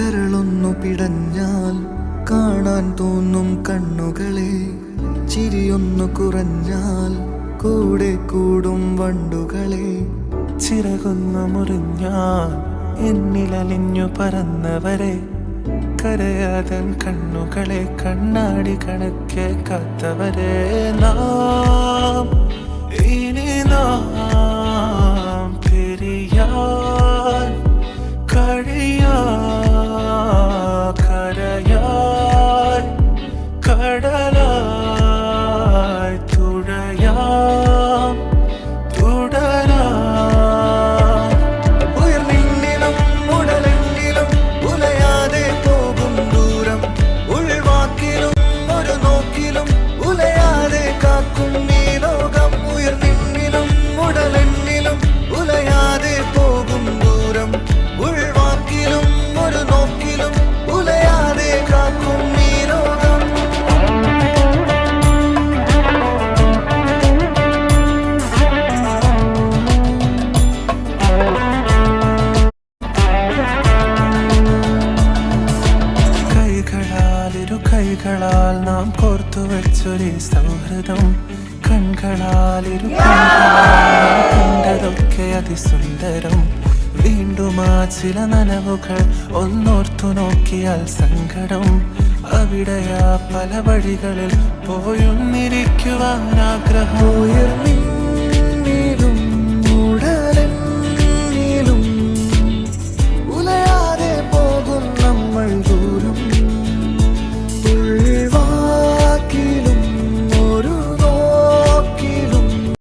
കരളൊന്നു പിടഞ്ഞാൽ കാണാൻ തോന്നും കണ്ണുകളെ, ചിരിയൊന്നു കുറഞ്ഞാൽ കൂടെ കൂടും വണ്ടുകളെ. ചിറകൊന്നു മുറിഞ്ഞാൽ എന്നിലലിഞ്ഞു പറന്നവരെ, കരയാതൻ കണ്ണുകളെ കണ്ണാടി കണക്കെ കാത്തവരെ. നാം ഇനി നാം പിരിയാൻ കഴിയാ കരയാൻ കടലായി തുഴയാം തുടരാം. ഉയർന്നിന്നിലും ഉടലെന്നിലും ഉലയാതെ പോകും ദൂരം, ഉൾവാക്കിലും ഒരു നോക്കിലും ഉലയാതെ കാക്കും ഈ ലോകം. ഉയർന്നിന്നിലും ഉടലെന്നിലും ഉലയാതെ പോകും ദൂരം, ഉൾവാക്കിലും ഒരു നോക്കിലും ഉലയാതെ കാക്കും ഈ ലോകം. കൈകളാൽ നാം കോർത്തു വെച്ചൊരു സൗഹൃദം, കൺകളാൽ കണ്ടതൊക്കെ അതിസുന്ദരം. വീണ്ടും ആ ചില നനവുകൾ ഒന്നോർത്തു നോക്കിയാൽ സങ്കടം. അവിടെയാ പല വഴികളിൽ പോയൊന്നിരിക്കുവാൻ ആഗ്രഹം.